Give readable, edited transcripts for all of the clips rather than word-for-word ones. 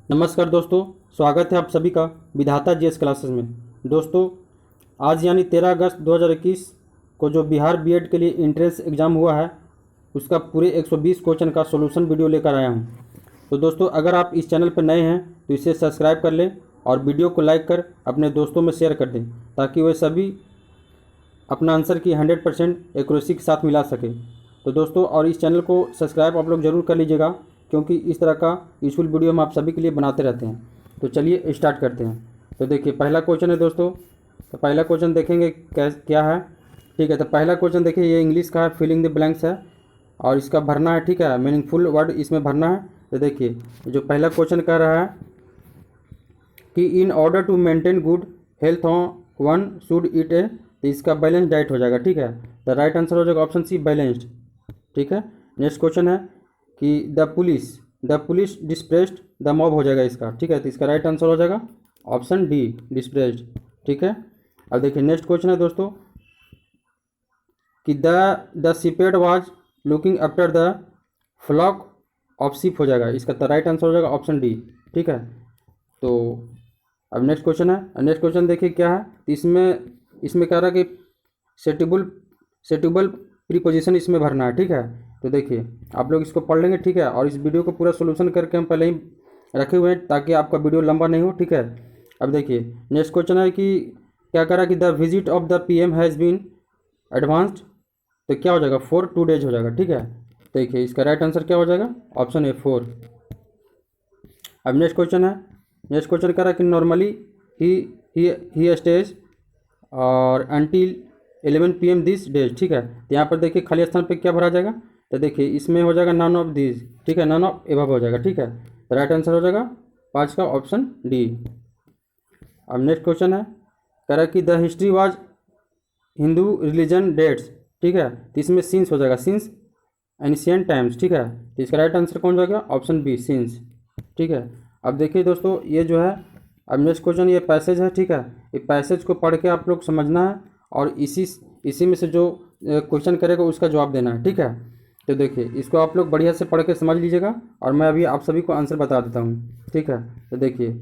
नमस्कार दोस्तों, स्वागत है आप सभी का विधाता जीएस क्लासेस में। दोस्तों, आज यानी 13 अगस्त 2021 को जो बिहार बीएड के लिए एंट्रेंस एग्ज़ाम हुआ है, उसका पूरे 120 क्वेश्चन का सॉल्यूशन वीडियो लेकर आया हूं। तो दोस्तों, अगर आप इस चैनल पर नए हैं तो इसे सब्सक्राइब कर लें और वीडियो को लाइक कर अपने दोस्तों में शेयर कर दें, ताकि वे सभी अपना आंसर की 100% एक्यूरेसी के साथ मिला सके। तो दोस्तों, और इस चैनल को सब्सक्राइब आप लोग ज़रूर कर लीजिएगा, क्योंकि इस तरह का यूजफुल वीडियो हम आप सभी के लिए बनाते रहते हैं। तो चलिए स्टार्ट करते हैं। तो देखिए, पहला क्वेश्चन है दोस्तों। तो पहला क्वेश्चन देखेंगे क्या है। ठीक है, तो पहला क्वेश्चन देखिए, ये इंग्लिश का है, फिलिंग द ब्लैंक्स है और इसका भरना है। ठीक है, मीनिंगफुल वर्ड इसमें भरना है। तो देखिए, जो पहला क्वेश्चन कह रहा है कि in order to maintain good health one should eat a, तो इसका बैलेंस डाइट हो जाएगा। ठीक है, द राइट आंसर हो जाएगा ऑप्शन सी, बैलेंस्ड। ठीक है, नेक्स्ट क्वेश्चन है कि द पुलिस डिस्प्रेस्ड द मॉब हो जाएगा इसका। ठीक है, तो इसका राइट आंसर हो जाएगा ऑप्शन डी, डिस्प्रेस्ड। ठीक है, अब देखिए नेक्स्ट क्वेश्चन है दोस्तों कि the shepherd was looking after the flock of sheep हो जाएगा इसका। तो राइट आंसर हो जाएगा ऑप्शन डी। ठीक है, तो अब नेक्स्ट क्वेश्चन है। नेक्स्ट क्वेश्चन देखिए क्या है। तो इसमें कह रहा है कि सेटिबल प्रीपोजिशन इसमें भरना है। ठीक है, तो देखिए आप लोग इसको पढ़ लेंगे। ठीक है, और इस वीडियो को पूरा सोल्यूशन करके हम पहले ही रखे हुए हैं, ताकि आपका वीडियो लंबा नहीं हो। ठीक है, अब देखिए नेक्स्ट क्वेश्चन है कि क्या कह रहा है कि the visit of the PM has been advanced, तो क्या हो जाएगा, फॉर 2 डेज हो जाएगा। ठीक है, देखिए इसका राइट आंसर क्या हो जाएगा, ऑप्शन ए, 4। अब नेक्स्ट क्वेश्चन है। नेक्स्ट क्वेश्चन कह रहा है कि नॉर्मली ही स्टेज और अंटिल 11 PM दिस डेज। ठीक है, तो यहाँ पर देखिए खाली स्थान पे क्या भरा जाएगा। तो देखिए इसमें हो जाएगा नन ऑफ दिस। ठीक है, नन ऑफ एबव हो जाएगा। ठीक है, तो राइट आंसर हो जाएगा 5 का ऑप्शन डी। अब नेक्स्ट क्वेश्चन है, कह रहा है कि the history was Hindu religion dates. ठीक है, तो इसमें सिंस हो जाएगा, सिंस एंशिएंट टाइम्स। ठीक है, तो इसका राइट आंसर कौन जाएगा, ऑप्शन बी, सिंस। ठीक है, अब देखिए दोस्तों ये जो है, अब नेक्स्ट क्वेश्चन ये पैसेज है। ठीक है, ये पैसेज को पढ़ के आप लोग समझना है और इसी में से जो क्वेश्चन करेगा उसका जवाब देना है। ठीक है, तो देखिए इसको आप लोग बढ़िया से पढ़ के समझ लीजिएगा और मैं अभी आप सभी को आंसर बता देता हूँ। ठीक है, तो देखिए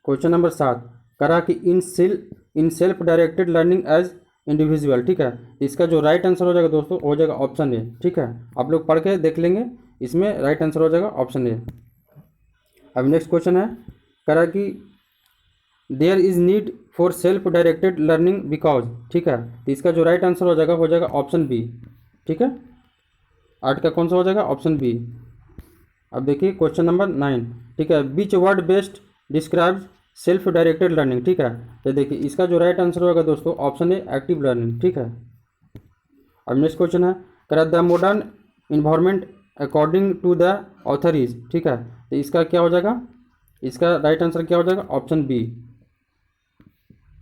क्वेश्चन नंबर 7 करा कि in self directed learning as individual. ठीक है, इसका जो राइट आंसर हो जाएगा दोस्तों हो जाएगा ऑप्शन ए। ठीक है, आप लोग पढ़ के देख लेंगे, इसमें राइट आंसर हो जाएगा ऑप्शन ए। अब नेक्स्ट क्वेश्चन है, करा कि there is need for self directed learning because. ठीक है, तो इसका जो राइट आंसर हो जाएगा ऑप्शन बी। ठीक है, 8 का कौन सा हो जाएगा, ऑप्शन बी। अब देखिए क्वेश्चन नंबर 9। ठीक है, which word best describes self directed learning. ठीक है, तो देखिए इसका जो राइट आंसर होगा दोस्तों ऑप्शन ए, एक्टिव लर्निंग। ठीक है, अब नेक्स्ट क्वेश्चन है, करा the modern environment according to the author is. ठीक है, तो इसका क्या हो जाएगा, इसका राइट आंसर क्या हो जाएगा, ऑप्शन बी,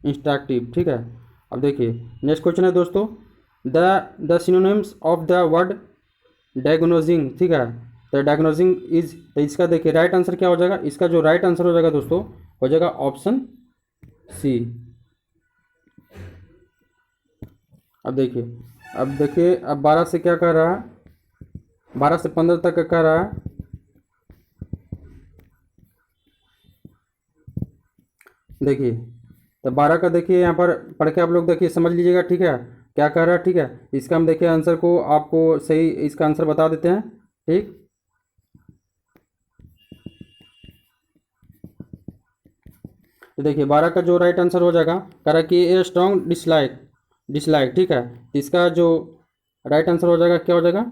इंस्ट्रक्टिव। ठीक है, अब देखिए नेक्स्ट क्वेश्चन है दोस्तों, the synonyms of the word diagnosing. ठीक है, तो डायग्नोजिंग इज, तो इसका देखिए राइट आंसर क्या हो जाएगा, इसका जो राइट आंसर हो जाएगा दोस्तों हो जाएगा ऑप्शन सी। अब 12 से क्या कर रहा है, 12 से 15 तक कह रहा है। देखिए तो 12 का देखिए यहाँ पर पढ़ के आप लोग देखिए समझ लीजिएगा। ठीक है, क्या कह रहा है। ठीक है, इसका हम देखिए आंसर को आपको सही इसका आंसर बता देते हैं। ठीक, तो देखिए 12 का जो राइट आंसर हो जाएगा, कह रहा है कि ए स्ट्रॉन्ग डिसलाइक। ठीक है, तो इसका जो राइट आंसर हो जाएगा क्या हो जाएगा,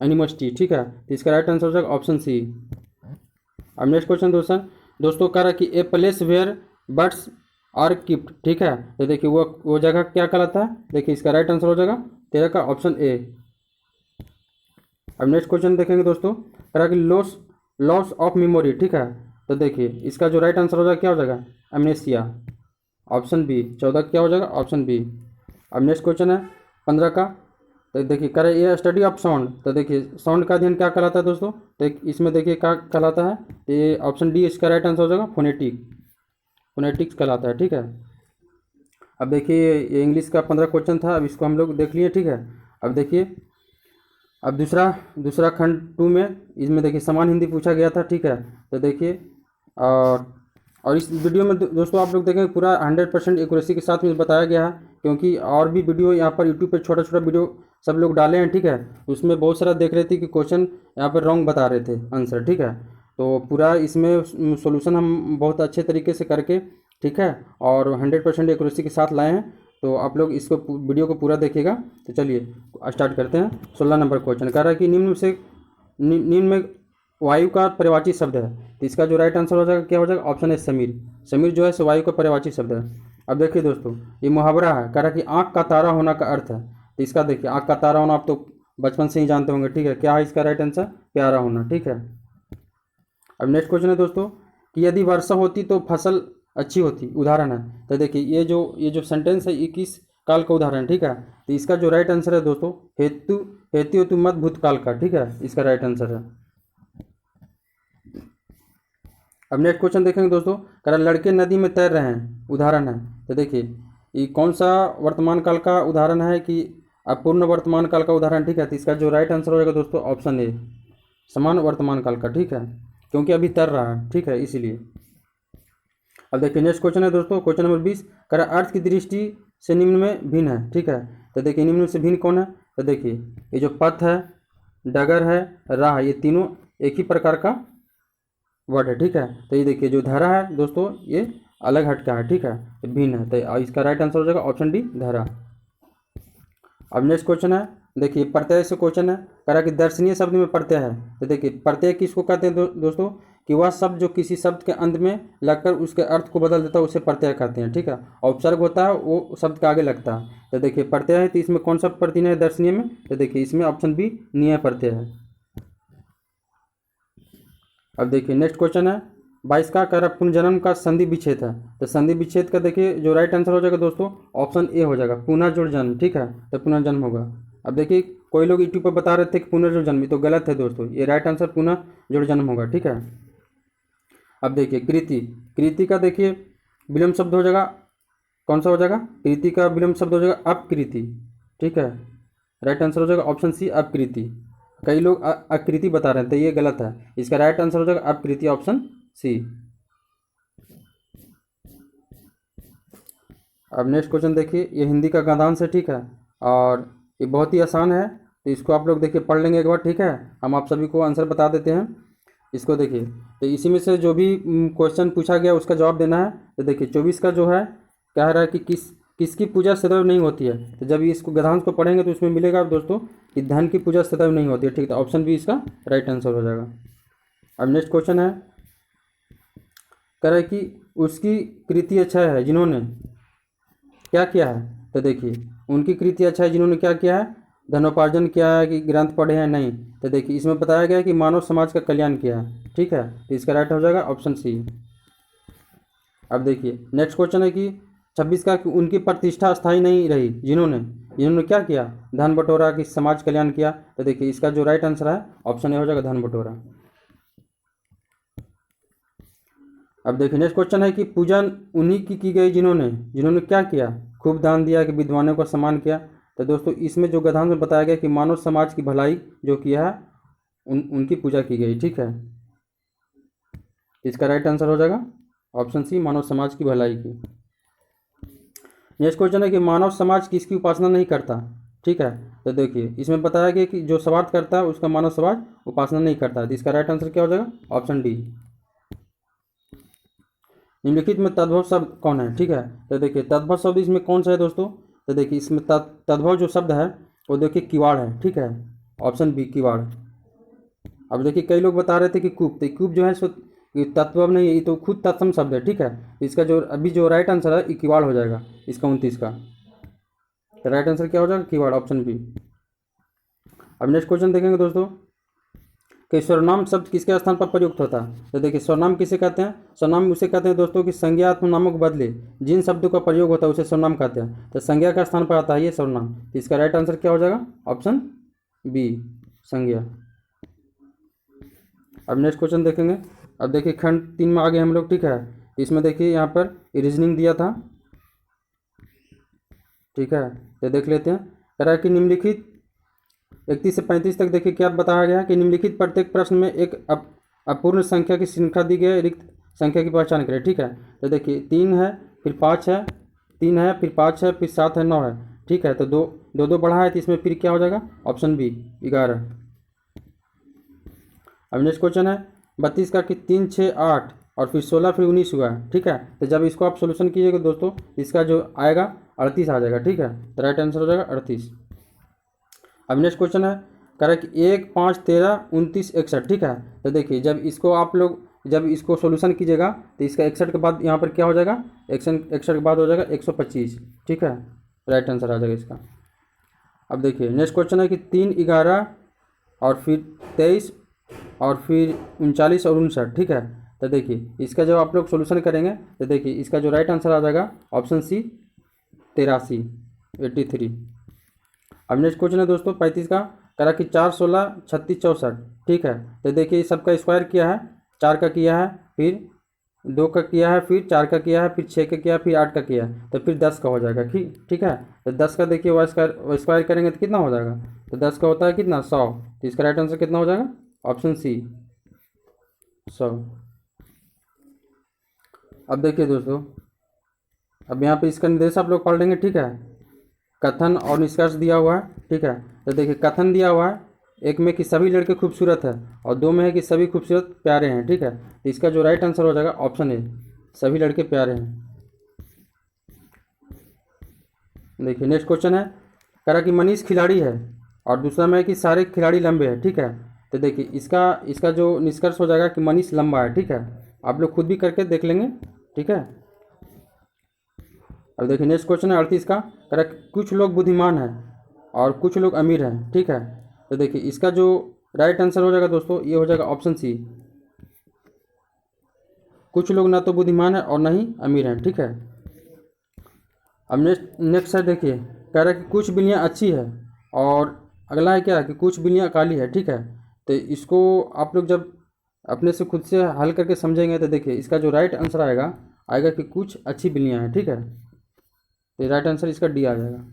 एनिमोसिटी। ठीक है, तो इसका राइट आंसर हो जाएगा ऑप्शन सी। अब नेक्स्ट क्वेश्चन दोस्तों कह रहा है कि a place where birds are kept. ठीक है, तो देखिए वो जगह क्या कहलाता है, देखिए इसका राइट आंसर हो जाएगा 13 का ऑप्शन ए। अब नेक्स्ट क्वेश्चन देखेंगे दोस्तों, कह रहा है कि लॉस ऑफ मेमोरी। ठीक है, तो देखिए इसका जो राइट आंसर हो जाएगा क्या हो जाएगा, एमनेसिया, ऑप्शन बी। 14 क्या हो जाएगा, ऑप्शन बी। अब नेक्स्ट क्वेश्चन है 15 का, तो देखिए करे ये स्टडी ऑफ साउंड। तो देखिए साउंड का अध्ययन क्या कहलाता है दोस्तों, तो इसमें देखिए क्या कहलाता है, तो ये ऑप्शन डी इसका राइट आंसर हो जाएगा, फोनेटिक्स कहलाता है। ठीक है, अब देखिए ये इंग्लिश का 15 क्वेश्चन था, अब इसको हम लोग देख लिए। ठीक है, अब देखिए अब दूसरा दूसरा खंड 2 में इसमें देखिए समान हिंदी पूछा गया था, ठीक है। तो देखिए और इस वीडियो में दोस्तों आप लोग देखेंगे पूरा 100% एक्यूरेसी के साथ में बताया गया है, क्योंकि और भी वीडियो यहाँ पर यूट्यूब पे छोटा छोटा वीडियो सब लोग डाले हैं, ठीक है। उसमें बहुत सारा देख रहे थे कि क्वेश्चन यहाँ पर रॉन्ग बता रहे थे आंसर, ठीक है। तो पूरा इसमें सोल्यूशन हम बहुत अच्छे तरीके से करके, ठीक है, और 100% एक्यूरेसी के साथ लाए हैं। तो आप लोग इसको वीडियो को पूरा देखिएगा। तो चलिए स्टार्ट करते हैं। 16 नंबर क्वेश्चन कह रहा है कि निम्न में वायु का पर्यायवाची शब्द है। तो इसका जो राइट आंसर हो जाएगा क्या हो जाएगा, ऑप्शन है समीर। समीर जो है सो वायु का पर्यायवाची शब्द है। अब देखिए दोस्तों ये मुहावरा है, कह रहा है कि आँख का तारा होना का अर्थ है। तो इसका देखिए आँख का तारा होना आप तो बचपन से ही जानते होंगे, ठीक है। क्या है इसका राइट आंसर, प्यारा होना, ठीक है। अब नेक्स्ट क्वेश्चन है दोस्तों कि यदि वर्षा होती तो फसल अच्छी होती, उदाहरण है। तो देखिए ये जो सेंटेंस है ये किस काल का उदाहरण है, ठीक है। तो इसका जो राइट आंसर है दोस्तों हेतु हेतु हेतु मत भूतकाल का, ठीक है, इसका राइट आंसर है। अब नेक्स्ट क्वेश्चन देखेंगे दोस्तों, कह रहा लड़के नदी में तैर रहे हैं, उदाहरण है। तो देखिए ये कौन सा वर्तमान काल का उदाहरण है कि अपूर्ण वर्तमान काल का उदाहरण, ठीक है। तो इसका जो राइट आंसर हो जाएगा दोस्तों ऑप्शन ए, समान वर्तमान काल का, ठीक है, क्योंकि अभी तर रहा है, ठीक है, इसीलिए। अब देखिए नेक्स्ट क्वेश्चन है दोस्तों क्वेश्चन नंबर 20, कह रहा अर्थ की दृष्टि से निम्न में भिन्न है, ठीक है। तो देखिए निम्न में से भिन्न कौन है। तो देखिए ये जो पथ है, डगर है, राह है, ये तीनों एक ही प्रकार का वर्ड है, ठीक है। तो ये देखिए जो धारा है दोस्तों ये अलग हट का है, ठीक है, तो भिन्न है। तो इसका राइट आंसर हो जाएगा ऑप्शन डी, धारा। अब नेक्स्ट क्वेश्चन है देखिए प्रत्यय से क्वेश्चन है, कह रहा कि दर्शनीय शब्द में प्रत्यय है। तो देखिए प्रत्यय किसको कहते हैं दोस्तों कि वह शब्द जो किसी शब्द के अंत में लगकर उसके अर्थ को बदल देता है उसे प्रत्यय कहते हैं, ठीक है। और उपसर्ग होता है वो शब्द के आगे लगता है। तो देखिए प्रत्यय है, तो इसमें कौन सा प्रत्यय है दर्शनीय में। तो देखिए इसमें ऑप्शन बी नीय प्रत्यय है। अब देखिए नेक्स्ट क्वेश्चन है 22 का, कह रहा पुनर्जन्म का संधि विच्छेद है। तो संधि विच्छेद का देखिए जो राइट आंसर हो जाएगा दोस्तों ऑप्शन ए हो जाएगा, पुनः जुड़ जन्म, ठीक है। तो पुनर्जन्म होगा। अब देखिए कोई लोग यूट्यूब पर बता रहे थे कि पुनर्जुड़ जन्म, तो गलत है दोस्तों, ये राइट आंसर पुनः जुड़ जन्म होगा, ठीक है। अब देखिए कृति, कृति का देखिए विलम्ब शब्द हो जाएगा, कौन सा हो जाएगा, कृति का विलम्ब शब्द हो जाएगा अपकृति, ठीक है। राइट आंसर हो जाएगा ऑप्शन सी अपकृति। कई लोग आकृति बता रहे हैं, तो ये गलत है, इसका राइट आंसर हो जाएगा अपकृति, ऑप्शन सी। अब नेक्स्ट क्वेश्चन देखिए ये हिंदी का गद्यांश है, ठीक है, और ये बहुत ही आसान है, तो इसको आप लोग देखिए पढ़ लेंगे एक बार, ठीक है। हम आप सभी को आंसर बता देते हैं इसको देखिए। तो इसी में से जो भी क्वेश्चन पूछा गया उसका जवाब देना है। तो देखिए 24 का जो है कह रहा है कि किसकी पूजा सदैव नहीं होती है। तो जब इसको गद्यांश को पढ़ेंगे तो उसमें मिलेगा दोस्तों कि धन की पूजा सदैव नहीं होती है, ठीक है। तो ऑप्शन बी इसका राइट आंसर हो जाएगा। अब नेक्स्ट क्वेश्चन है कह रहा है कि उसकी कृति अच्छा है जिन्होंने क्या किया है। तो देखिए उनकी कृति अच्छा है जिन्होंने क्या किया है, धनोपार्जन किया है कि ग्रंथ पढ़े हैं, नहीं। तो देखिए इसमें बताया गया है कि मानव समाज का कल्याण किया है, ठीक है। तो इसका राइट हो जाएगा ऑप्शन सी। अब देखिए नेक्स्ट क्वेश्चन है कि 26 का कि उनकी प्रतिष्ठा स्थायी नहीं रही जिन्होंने क्या किया, धन बटोरा कि समाज कल्याण किया। तो देखिए इसका जो राइट आंसर है ऑप्शन ए हो जाएगा धन बटोरा। अब देखिए नेक्स्ट क्वेश्चन है कि पूजा उन्हीं की गई जिन्होंने क्या किया, खूब दान दिया कि विद्वानों का सम्मान किया। तो दोस्तों इसमें जो गद्यांश में बताया गया कि मानव समाज की भलाई जो किया है उनकी पूजा की गई, ठीक है। इसका राइट आंसर हो जाएगा ऑप्शन सी, मानव समाज की भलाई की। नेक्स्ट क्वेश्चन है कि मानव समाज किसकी उपासना नहीं करता, ठीक है। तो देखिए इसमें बताया गया कि जो स्वार्थ करता है उसका मानव समाज उपासना नहीं करता है। तो इसका राइट आंसर क्या हो जाएगा ऑप्शन डी। निम्नलिखित में तद्भव शब्द कौन है, ठीक है। तो देखिए तद्भव शब्द इसमें कौन सा है दोस्तों। तो देखिए इसमें तद्भव जो शब्द है वो देखिए किवाड़ है, ठीक है, ऑप्शन बी किवाड़। अब देखिए कई लोग बता रहे थे कि कूप, तो कूप जो है सो तत्व नहीं है, ये तो खुद तत्सम शब्द है, ठीक है। इसका जो अभी जो राइट आंसर है ये किवाड़ हो जाएगा, इसका 29 का। तो राइट आंसर क्या हो जाएगा किवाड़, ऑप्शन बी। अब नेक्स्ट क्वेश्चन देखेंगे दोस्तों कि सर्वनाम शब्द किसके स्थान पर प्रयुक्त होता है। तो देखिए सर्वनाम किसे कहते हैं, सर्वनाम उसे कहते हैं दोस्तों कि संज्ञात्मक नामों के बदले जिन शब्दों का प्रयोग होता है उसे सर्वनाम कहते हैं। तो संज्ञा का स्थान पर आता है ये सर्वनाम। तो इसका राइट आंसर क्या हो जाएगा ऑप्शन बी, संज्ञा। अब नेक्स्ट क्वेश्चन देखेंगे। अब देखिए खंड 3 में आगे हम लोग, ठीक है। इसमें देखिए यहाँ पर रीजनिंग दिया था, ठीक है। तो देख लेते हैं। कह रहा है कि निम्नलिखित 31 से 35 तक देखिए क्या बताया गया है कि निम्नलिखित प्रत्येक प्रश्न में एक अपूर्ण संख्या की श्रृंखला दी गई है, रिक्त संख्या की पहचान करें। ठीक है, तो देखिए 3 है, फिर 5 है, 3 है, फिर 5 है, फिर 7 है, 9 है। ठीक है, तो दो दो बढ़ा है, तो इसमें फिर क्या हो जाएगा, ऑप्शन बी 11। अब नेक्स्ट क्वेश्चन है 32 का कि 3 6 8 और फिर 16 फिर 19 हुआ है। ठीक है, तो जब इसको आप सोल्यूशन कीजिएगा दोस्तों, इसका जो आएगा 38 आ जाएगा। ठीक है, तो राइट आंसर हो जाएगा 38। अब नेक्स्ट क्वेश्चन है कह रहा है कि 1 5 13 29 61। ठीक है, तो देखिए जब इसको आप लोग जब इसको सोल्यूशन कीजिएगा तो इसका 61 के बाद यहाँ पर क्या हो जाएगा, 61 के बाद हो जाएगा 125। ठीक है, राइट आंसर आ जाएगा इसका। अब देखिए नेक्स्ट क्वेश्चन है कि 3 11 और फिर 23 और फिर 39 और 59। ठीक है, तो देखिए इसका जब आप लोग सोल्यूशन करेंगे तो देखिए इसका जो राइट आंसर आ जाएगा ऑप्शन सी 83 83। अब नेक्स्ट क्वेश्चन है दोस्तों 35 का कह रहा कि 4 16 36 64। ठीक है, तो देखिए सबका स्क्वायर किया है, 4 का किया है, फिर 2 का किया है, फिर 4 का किया है, फिर 6 का किया है, फिर 8 का किया है, तो फिर 10 का हो जाएगा। ठीक है, तो 10 का देखिए स्क्वायर करेंगे तो कितना हो जाएगा, तो 10 का होता है कितना 100। तो इसका राइट आंसर कितना हो जाएगा, ऑप्शन सी 100। अब देखिए दोस्तों, अब यहाँ पे इसका निर्देश आप लोग पढ़ लेंगे। ठीक है, कथन और निष्कर्ष दिया हुआ है। ठीक है, तो देखिए कथन दिया हुआ है, एक में कि सभी लड़के खूबसूरत है और 2 में है कि सभी खूबसूरत प्यारे हैं। ठीक है, तो इसका जो राइट आंसर हो जाएगा ऑप्शन ए सभी लड़के प्यारे हैं। देखिए नेक्स्ट क्वेश्चन है कह रहा कि मनीष खिलाड़ी है और दूसरा में है कि सारे खिलाड़ी लंबे हैं। ठीक है, तो देखिए इसका जो निष्कर्ष हो जाएगा कि मनीष लंबा है। ठीक है, आप लोग खुद भी करके देख लेंगे। ठीक है, अब देखिए नेक्स्ट क्वेश्चन है 38 का कह रहा कुछ लोग बुद्धिमान हैं और कुछ लोग अमीर हैं। ठीक है, तो देखिए इसका जो राइट आंसर हो जाएगा दोस्तों ये हो जाएगा ऑप्शन सी कुछ लोग ना तो बुद्धिमान है और ना ही अमीर हैं। ठीक है, अब नेक्स्ट है देखिए कह रहा है कि कुछ बिल्लियाँ अच्छी है और अगला है क्या कि कुछ बिल्लियाँ काली है। ठीक है, तो इसको आप लोग जब अपने से खुद से हल करके समझेंगे तो देखिए इसका जो राइट आंसर आएगा कि कुछ अच्छी बिल्लियाँ हैं। ठीक है, तो राइट आंसर इसका डी आ जाएगा।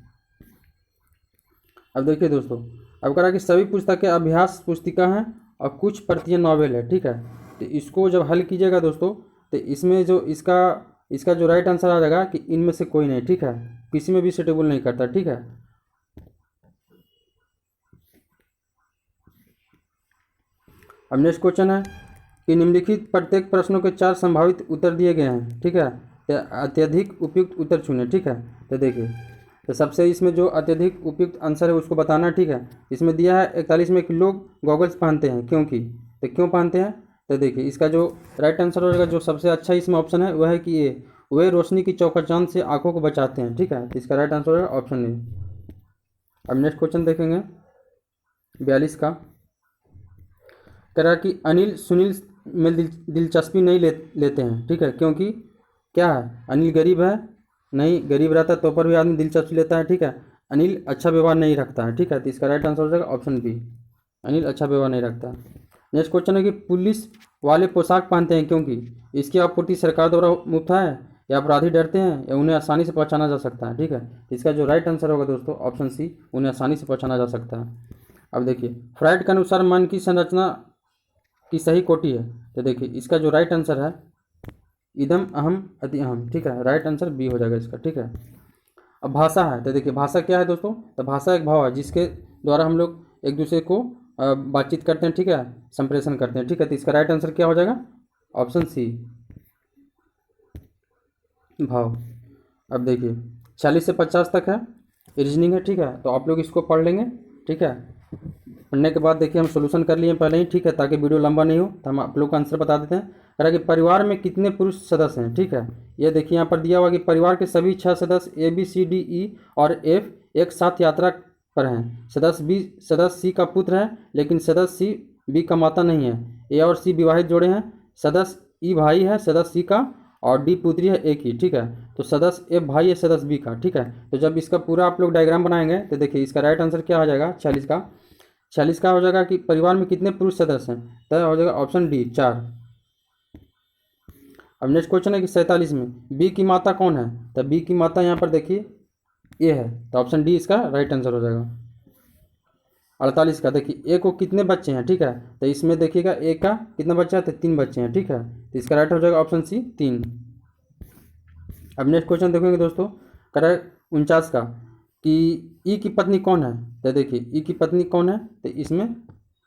अब देखिए दोस्तों, अब कह रहा है कि सभी पुस्तकें अभ्यास पुस्तिका हैं और कुछ प्रतियां नॉवेल है। ठीक है, तो इसको जब हल कीजिएगा दोस्तों तो इसमें जो इसका जो राइट आंसर आ जाएगा कि इनमें से कोई नहीं। ठीक है, किसी में भी सुटेबल नहीं करता। ठीक है, अब नेक्स्ट क्वेश्चन है कि निम्नलिखित प्रत्येक प्रश्नों के 4 संभावित उत्तर दिए गए हैं। ठीक है, तो अत्यधिक उपयुक्त उत्तर चुनें। ठीक है, तो देखिए तो सबसे इसमें जो अत्यधिक उपयुक्त आंसर है उसको बताना। ठीक है, इसमें दिया है 41 में कि लोग गॉगल्स पहनते हैं क्योंकि, तो क्यों पहनते हैं, तो देखिए इसका जो राइट आंसर हो जाएगा जो सबसे अच्छा इसमें ऑप्शन है वह है कि ये वे रोशनी की चौकचांद से आंखों को बचाते हैं। ठीक है, तो इसका राइट आंसर हो जाएगा ऑप्शन ए। अब नेक्स्ट क्वेश्चन देखेंगे 42 का कह रहा कि अनिल सुनील में दिलचस्पी नहीं लेते हैं। ठीक है, क्योंकि क्या है, अनिल गरीब है, नहीं गरीब रहता तो पर भी आदमी दिलचस्पी लेता है। ठीक है, अनिल अच्छा व्यवहार नहीं रखता है। ठीक है, तो इसका राइट आंसर हो जाएगा ऑप्शन बी अनिल अच्छा व्यवहार नहीं रखता। नेक्स्ट क्वेश्चन है कि पुलिस वाले पोशाक पहनते हैं क्योंकि इसकी आपूर्ति सरकार द्वारा मुफ्त है या अपराधी डरते हैं या उन्हें आसानी से पहचाना जा सकता है। ठीक है, तो इसका जो राइट आंसर होगा दोस्तों ऑप्शन सी उन्हें आसानी से पहचाना जा सकता है। अब देखिए फ्राइड के अनुसार मन की संरचना की सही कोटि है, तो देखिए इसका जो राइट आंसर है इदम अहम अति अहम। ठीक है, राइट आंसर बी हो जाएगा इसका। ठीक है, अब भाषा है, तो देखिए भाषा क्या है दोस्तों, तो भाषा एक भाव है जिसके द्वारा हम लोग एक दूसरे को बातचीत करते हैं। ठीक है, संप्रेषण करते हैं। ठीक है, तो इसका राइट आंसर क्या हो जाएगा ऑप्शन सी भाव। अब देखिए 40 से 50 तक है रीजनिंग है। ठीक है, तो आप लोग इसको पढ़ लेंगे। ठीक है, पढ़ने के बाद देखिए हम सोल्यूशन कर लिए पहले ही। ठीक है, ताकि वीडियो लंबा नहीं हो तो हम आप लोग का आंसर बता देते हैं। कह रहा है कि परिवार में कितने पुरुष सदस्य हैं। ठीक है, ये देखिए यहाँ पर दिया हुआ कि परिवार के सभी 6 सदस्य ABCDE और F एक साथ यात्रा पर हैं। सदस्य C का पुत्र है लेकिन सदस्य C B का माता नहीं है। A और C विवाहित जोड़े हैं। सदस्य E भाई है सदस्य C का और D पुत्री है A की। ठीक है, तो सदस्य F भाई है सदस्य B का। ठीक है, तो जब इसका पूरा आप लोग डायग्राम बनाएंगे तो देखिए इसका राइट आंसर क्या आ जाएगा 46 का हो जाएगा कि परिवार में कितने पुरुष सदस्य हैं, तो हो जाएगा ऑप्शन डी 4। अब नेक्स्ट क्वेश्चन है कि 47 में बी की माता कौन है, तो बी की माता यहाँ पर देखिए ए है, तो ऑप्शन डी इसका राइट आंसर हो जाएगा। 48 का। देखिए ए को कितने बच्चे हैं, ठीक है, तो इसमें देखिएगा ए का कितना बच्चा है, तो 3 बच्चे हैं, ठीक है, तो इसका राइट हो जाएगा ऑप्शन सी 3। अब नेक्स्ट क्वेश्चन देखेंगे दोस्तों, कह रहा है 49 का कि ई की पत्नी कौन है। तो देखिए ई की पत्नी कौन है, तो इसमें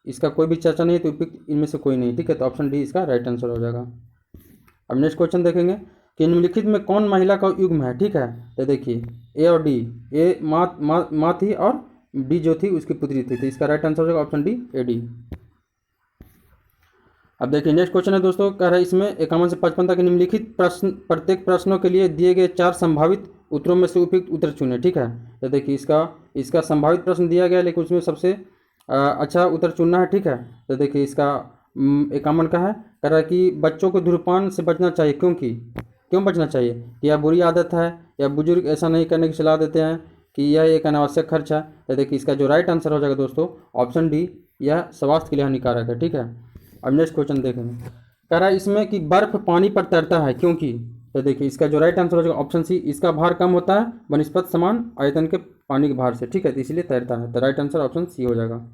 इसका कोई भी चर्चा नहीं है, तो उपयुक्त इनमें से कोई नहीं, ठीक है, तो ऑप्शन डी इसका राइट आंसर हो जाएगा। अब नेक्स्ट क्वेश्चन देखेंगे कि निम्नलिखित में कौन महिला का युग्म है, ठीक है, तो देखिए ए और डी, ए माँ थी और डी जो थी उसकी पुत्री थी, तो इसका राइट आंसर हो जाएगा ऑप्शन डी ए डी। अब देखिए नेक्स्ट क्वेश्चन है दोस्तों, कह रहा है इसमें 51 से 55 तक निम्नलिखित प्रश्न प्रत्येक प्रश्नों के लिए दिए गए 4 संभावित उत्तरों में से उपयुक्त उत्तर चुने, ठीक है, तो देखिए इसका संभावित प्रश्न दिया गया, लेकिन उसमें सबसे अच्छा उत्तर चुनना है, ठीक है, तो देखिए इसका 51 का है, कह रहा है कि बच्चों को धूम्रपान से बचना चाहिए, क्यों बचना चाहिए, कि यह बुरी आदत है, या बुजुर्ग ऐसा नहीं करने की सलाह देते हैं, कि यह एक अनावश्यक खर्च है। तो देखिए इसका जो राइट आंसर हो जाएगा दोस्तों ऑप्शन डी, यह स्वास्थ्य के लिए हानिकारक है, ठीक है। अब नेक्स्ट क्वेश्चन देखेंगे, कह रहा है इसमें कि बर्फ पानी पर तैरता है क्योंकि, तो देखिए इसका जो राइट आंसर हो जाएगा ऑप्शन सी, इसका भार कम होता है बनस्पत समान आयतन के पानी के भार से, ठीक है, तो इसलिए तैरता है, तो राइट आंसर ऑप्शन सी हो जाएगा।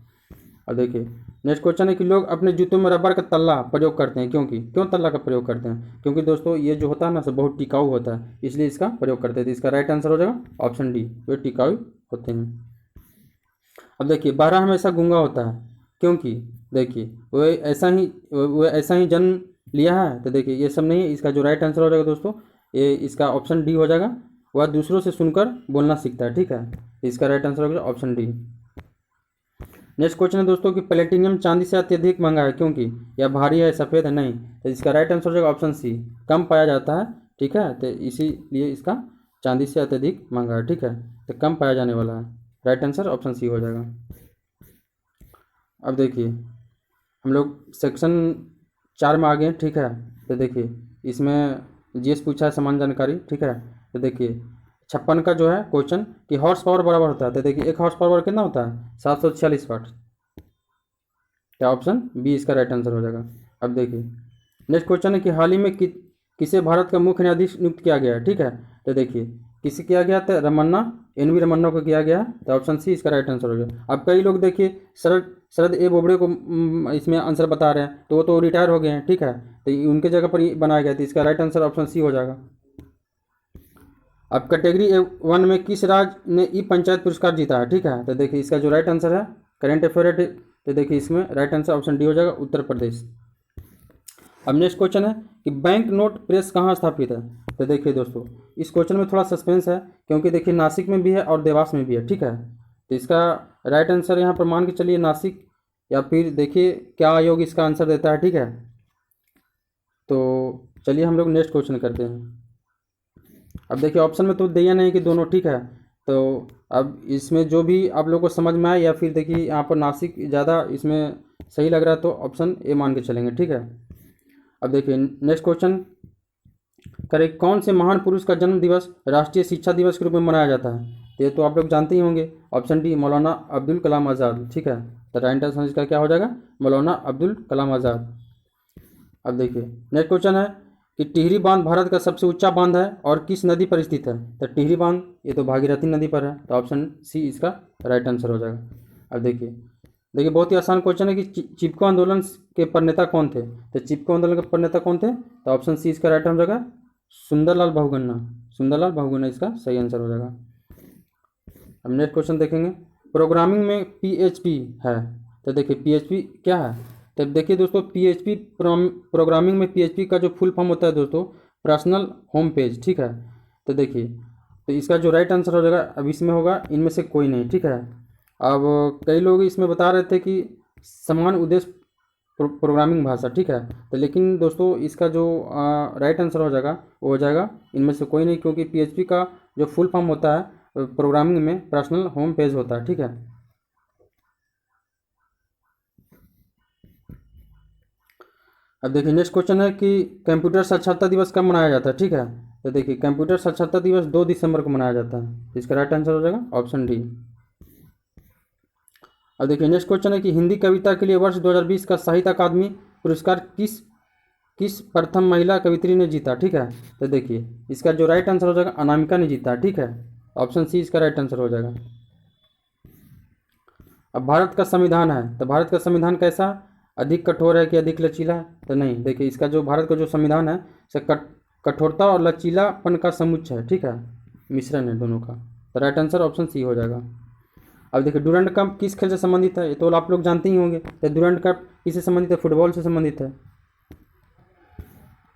अब देखिए नेक्स्ट क्वेश्चन है कि लोग अपने जूतों में रबर का तल्ला प्रयोग करते हैं क्यों तल्ला का प्रयोग करते हैं, क्योंकि दोस्तों ये जो होता है ना सब बहुत टिकाऊ होता है, इसलिए इसका प्रयोग करते हैं, तो इसका राइट आंसर हो जाएगा ऑप्शन डी, वे टिकाऊ होते हैं। अब देखिए बहरा हमेशा गूंगा होता है क्योंकि, देखिए वो ऐसा ही जन्म लिया है, तो देखिए ये सब नहीं है, इसका जो राइट आंसर हो जाएगा दोस्तों ये इसका ऑप्शन डी हो जाएगा, वह दूसरों से सुनकर बोलना सीखता है, ठीक है, इसका राइट आंसर हो जाएगा ऑप्शन डी। नेक्स्ट क्वेश्चन है दोस्तों कि प्लेटिनियम चांदी से अत्यधिक महंगा है क्योंकि, यह भारी है सफ़ेद है नहीं, तो इसका राइट आंसर हो जाएगा ऑप्शन सी, कम पाया जाता है, ठीक है, तो इसीलिए इसका चांदी से अत्यधिक महंगा है, ठीक है, तो कम पाया जाने वाला है, राइट आंसर ऑप्शन सी हो जाएगा। अब देखिए हम लोग सेक्शन 4 में आ गए, ठीक है, तो देखिए इसमें जीएस पूछा है समान जानकारी, ठीक है, तो देखिए 56 का जो है क्वेश्चन कि हॉर्स पावर बराबर होता है, तो देखिए एक हॉर्स पावर कितना होता है 746 वाट, क्या ऑप्शन बी इसका राइट आंसर हो जाएगा। अब देखिए नेक्स्ट क्वेश्चन है कि हाल ही में किसे भारत का मुख्य न्यायाधीश नियुक्त किया गया है, ठीक है, तो देखिए किसे किया गया, तो रमन्ना एन वी रमन्ना को किया गया है, तो ऑप्शन सी इसका राइट आंसर हो जाएगा। अब कई लोग देखिए शरद ए बोबड़े को इसमें आंसर बता रहे हैं, तो वो तो रिटायर हो गए हैं, ठीक है, तो उनके जगह पर बनाया गया, तो इसका राइट आंसर ऑप्शन सी हो जाएगा। अब कैटेगरी A1 में किस राज्य ने ई पंचायत पुरस्कार जीता है, ठीक है, तो देखिए इसका जो राइट आंसर है करेंट अफेयर, तो देखिए इसमें राइट आंसर ऑप्शन डी हो जाएगा उत्तर प्रदेश। अब नेक्स्ट क्वेश्चन है कि बैंक नोट प्रेस कहाँ स्थापित है, तो देखिए दोस्तों इस क्वेश्चन में थोड़ा सस्पेंस है क्योंकि देखिए नासिक में भी है और देवास में भी है, ठीक है, तो इसका राइट आंसर यहाँ पर मान के चलिए नासिक, या फिर देखिए क्या आयोग इसका आंसर देता है, ठीक है, तो चलिए हम लोग नेक्स्ट क्वेश्चन करते हैं। अब देखिए ऑप्शन में तो दिया नहीं कि दोनों, ठीक है, तो अब इसमें जो भी आप लोगों को समझ में आए, या फिर देखिए यहाँ पर नासिक ज़्यादा इसमें सही लग रहा है, तो ऑप्शन ए मान के चलेंगे, ठीक है। अब देखिए नेक्स्ट क्वेश्चन करें, कौन से महान पुरुष का जन्म दिवस राष्ट्रीय शिक्षा दिवस के रूप में मनाया जाता है, तो ये तो आप लोग जानते ही होंगे, ऑप्शन डी मौलाना अब्दुल कलाम आज़ाद, ठीक है, तो राइट आंसर इसका क्या हो जाएगा मौलाना अब्दुल कलाम आज़ाद। अब देखिए नेक्स्ट क्वेश्चन है कि टिहरी बांध भारत का सबसे ऊंचा बांध है और किस नदी पर स्थित है, तो टिहरी बांध ये तो भागीरथी नदी पर है, तो ऑप्शन सी इसका राइट आंसर हो जाएगा। अब देखिए बहुत ही आसान क्वेश्चन है कि चिपको आंदोलन के प्रणेता कौन थे, तो चिपको आंदोलन के प्रणेता कौन थे, तो ऑप्शन सी इसका राइट आंसर हो जाएगा सुंदरलाल बहुगुणा इसका सही आंसर हो जाएगा। अब नेक्स्ट क्वेश्चन देखेंगे, प्रोग्रामिंग में PHP है, तो देखिए PHP क्या है, तो देखिए दोस्तों PHP प्रोग्रामिंग में PHP का जो फुल फॉर्म होता है दोस्तों पर्सनल होम पेज, ठीक है, तो देखिए तो इसका जो राइट आंसर हो जाएगा अब इसमें होगा इनमें से कोई नहीं, ठीक है। अब कई लोग इसमें बता रहे थे कि समान उद्देश्य प्रोग्रामिंग भाषा, ठीक है, तो लेकिन दोस्तों इसका जो राइट आंसर हो जाएगा वो हो जाएगा इनमें से कोई नहीं, क्योंकि PHP का जो फुल फॉर्म होता है प्रोग्रामिंग में पर्सनल होम पेज होता है, ठीक है। अब देखिए नेक्स्ट क्वेश्चन है कि कंप्यूटर साक्षरता दिवस कब मनाया जाता है, ठीक है, तो देखिए कंप्यूटर साक्षरता दिवस 2 दिसंबर को मनाया जाता है, इसका राइट आंसर हो जाएगा ऑप्शन डी। अब देखिए नेक्स्ट क्वेश्चन है कि हिंदी कविता के लिए वर्ष 2020 का साहित्य अकादमी पुरस्कार किस प्रथम महिला कवित्री ने जीता, ठीक है, तो देखिए इसका जो राइट आंसर हो जाएगा अनामिका ने जीता, ठीक है, ऑप्शन सी इसका राइट आंसर हो जाएगा। अब भारत का संविधान है, तो भारत का संविधान कैसा, अधिक कठोर है कि अधिक लचीला है? तो नहीं, देखिए इसका जो भारत का जो संविधान है कठोरता और लचीलापन का समुच्चय है, ठीक है, मिश्रण है दोनों का। तो राइट आंसर ऑप्शन सी हो जाएगा। अब देखिए डूरंड कप किस खेल से संबंधित है, ये तो आप लोग जानते ही होंगे। तो डूरंड कप किससे संबंधित है, फुटबॉल से संबंधित है।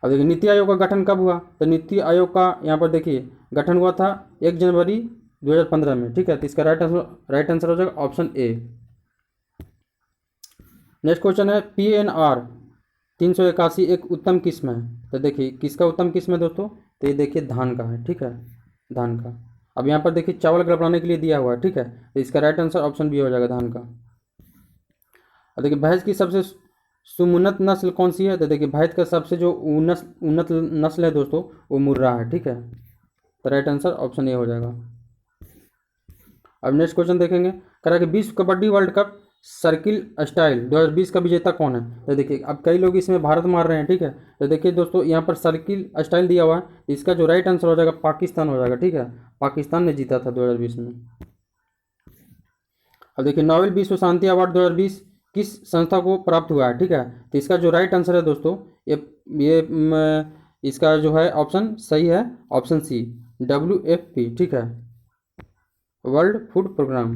अब देखिए नीति आयोग का गठन कब हुआ, तो नीति आयोग का यहाँ पर देखिए गठन हुआ था 1 जनवरी 2015 में, ठीक है। तो इसका राइट आंसर हो जाएगा ऑप्शन ए। नेक्स्ट क्वेश्चन है PNR 381 एक उत्तम किस्म है। तो देखिए किसका उत्तम किस्म है दोस्तों, तो ये देखिए धान का है, ठीक है, धान का। अब यहाँ पर देखिए चावल गड़बड़ाने के लिए दिया हुआ है, ठीक है। तो इसका राइट आंसर ऑप्शन बी हो जाएगा, धान का। अब देखिए भैंस की सबसे सुमुन्नत नस्ल कौन सी है, तो देखिए भैंस का सबसे जो उन्नत नस्ल है दोस्तों वो मुर्रा है, ठीक है। तो राइट आंसर ऑप्शन ए हो जाएगा। अब नेक्स्ट क्वेश्चन देखेंगे, करा कि विश्व kabaddi world cup circle style 2020 का विजेता कौन है। तो देखिए अब कई लोग इसमें भारत मार रहे हैं, ठीक है। तो देखिए दोस्तों यहाँ पर सर्किल स्टाइल दिया हुआ है, इसका जो राइट आंसर हो जाएगा पाकिस्तान हो जाएगा, ठीक है। पाकिस्तान ने जीता था 2020 में। अब देखिए नोबेल विश्व शांति अवार्ड 2020 किस संस्था को प्राप्त हुआ है, ठीक है। तो इसका जो राइट आंसर है दोस्तों इसका जो है ऑप्शन सही है, ऑप्शन सी WFP, ठीक है, वर्ल्ड फूड प्रोग्राम।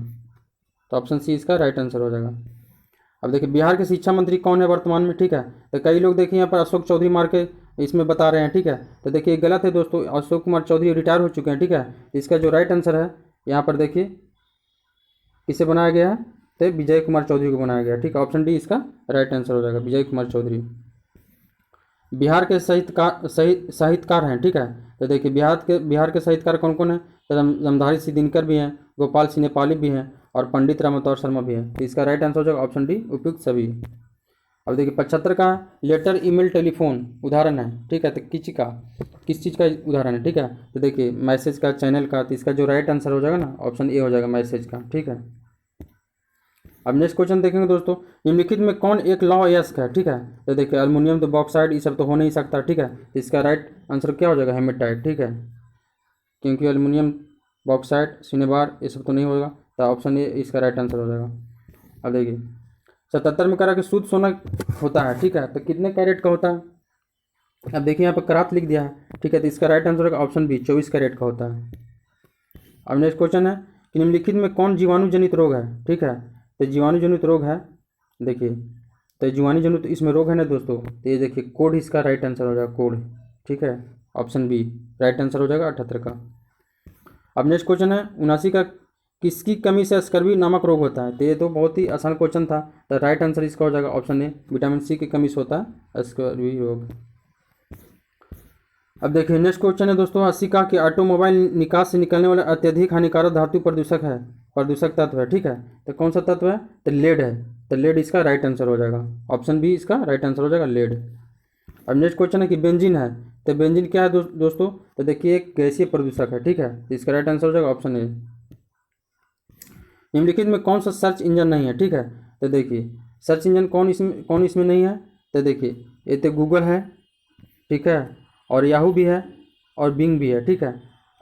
तो ऑप्शन सी इसका राइट आंसर हो जाएगा। अब देखिए बिहार के शिक्षा मंत्री कौन है वर्तमान में, ठीक है। तो कई लोग देखिए यहाँ पर अशोक चौधरी मार के इसमें बता रहे हैं, ठीक है। तो देखिए गलत है दोस्तों, अशोक कुमार चौधरी रिटायर हो चुके हैं, ठीक है। इसका जो राइट आंसर है यहाँ पर देखिए किसे बनाया गया है, तो विजय कुमार चौधरी को बनाया गया, ठीक है। ऑप्शन डी इसका राइट आंसर हो जाएगा, विजय कुमार चौधरी। बिहार के साहित्यकार हैं, ठीक है। तो देखिए बिहार के साहित्यकार कौन कौन है, तो जमधारी सिंह दिनकर भी हैं, गोपाल सिंह नेपाली भी हैं और पंडित रामतौर शर्मा भी हैं। तो इसका राइट आंसर हो जाएगा ऑप्शन डी उपयुक्त सभी। अब देखिए 75 का लेटर ईमेल टेलीफोन उदाहरण है, ठीक है। तो किस चीज़ का उदाहरण है, ठीक है। तो देखिए मैसेज का, चैनल का। तो इसका जो राइट आंसर हो जाएगा ना ऑप्शन ए हो जाएगा, मैसेज का, ठीक है। अब नेक्स्ट क्वेश्चन देखेंगे दोस्तों, निम्नलिखित में कौन एक लौह अयस्क है, ठीक है। तो देखिए एल्युमिनियम, तो बॉक्साइड, ये सब तो हो नहीं सकता, ठीक है। तो इसका राइट आंसर क्या हो जाएगा, हेमेटाइट, ठीक है, क्योंकि एल्युमिनियम, बॉक्साइड, सिनेबार ये सब तो नहीं होगा। तो ऑप्शन ए इसका राइट आंसर हो जाएगा। अब देखिए 77 में करा कि शुद्ध सोना होता है, ठीक है। तो कितने कैरेट का होता है, अब देखिए यहाँ पर करात लिख दिया है, ठीक है। तो इसका राइट आंसर होगा ऑप्शन बी 24 कैरेट का होता है। अब नेक्स्ट क्वेश्चन है कि निम्नलिखित में कौन जीवाणु जनित रोग है, ठीक है। तो जीवाणु जनित रोग है, देखिए तो जीवाणु जनित इसमें रोग है ना दोस्तों, तो ये देखिए कोढ़ इसका राइट आंसर हो जाएगा, कोढ़, ठीक है। ऑप्शन बी राइट आंसर हो जाएगा 78 का। अब नेक्स्ट क्वेश्चन है 79 का, किसकी कमी से स्कर्वी नामक रोग होता है। तो ये तो बहुत ही आसान क्वेश्चन था। तो राइट आंसर इसका हो जाएगा ऑप्शन ए, विटामिन सी की कमी से होता है स्कर्वी रोग। अब देखिए नेक्स्ट क्वेश्चन है दोस्तों 80 का कि ऑटोमोबाइल निकास से निकलने वाला अत्यधिक हानिकारक धातु प्रदूषक तत्व है, ठीक है। तो कौन सा तत्व है, तो लेड है। तो लेड इसका राइट आंसर हो जाएगा, ऑप्शन बी इसका राइट आंसर हो जाएगा, लेड। अब नेक्स्ट क्वेश्चन है कि बेंजीन है। तो बेंजीन क्या है दोस्तों, तो देखिए एक गैसीय प्रदूषक है, ठीक है। तो इसका राइट आंसर हो जाएगा ऑप्शन ए। निम्नलिखित में कौन सा सर्च इंजन नहीं है, ठीक है। तो देखिए सर्च इंजन कौन इसमें नहीं है, तो देखिए ये तो गूगल है, ठीक है, और याहू भी है और बिंग भी है, ठीक है।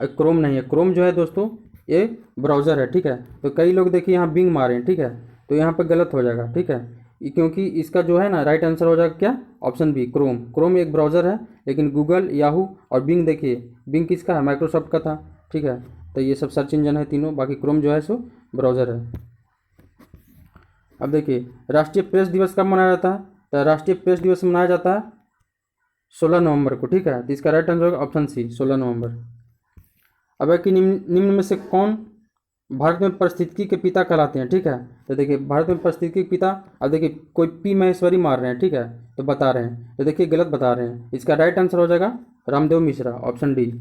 क्रोम नहीं है, क्रोम जो है दोस्तों ये ब्राउज़र है, ठीक है। तो कई लोग देखिए यहाँ बिंग मारे हैं, ठीक है। तो यहाँ पर गलत हो जाएगा, ठीक है, क्योंकि इसका जो है ना राइट आंसर हो जाएगा क्या, ऑप्शन बी क्रोम। क्रोम एक ब्राउज़र है, लेकिन गूगल, याहू और बिंग, देखिए बिंग किसका है, माइक्रोसॉफ्ट का था, ठीक है। तो ये सब सर्च इंजन है तीनों, बाकी क्रोम जो है सो ब्राउज़र है। अब देखिए राष्ट्रीय प्रेस दिवस कब मनाया जाता है, तो राष्ट्रीय प्रेस दिवस मनाया जाता है 16 नवंबर को, ठीक है। तो इसका राइट आंसर होगा ऑप्शन सी 16 नवंबर। अब है कि निम्न में से कौन भारत में पारिस्थितिकी के पिता कहलाते हैं, ठीक है। तो देखिए भारत में पारिस्थितिकी के पिता, अब देखिए कोई पी महेश्वरी मार रहे हैं, ठीक है, तो बता रहे हैं, तो देखिए गलत बता रहे हैं। इसका राइट आंसर हो जाएगा रामदेव मिश्रा, ऑप्शन डी।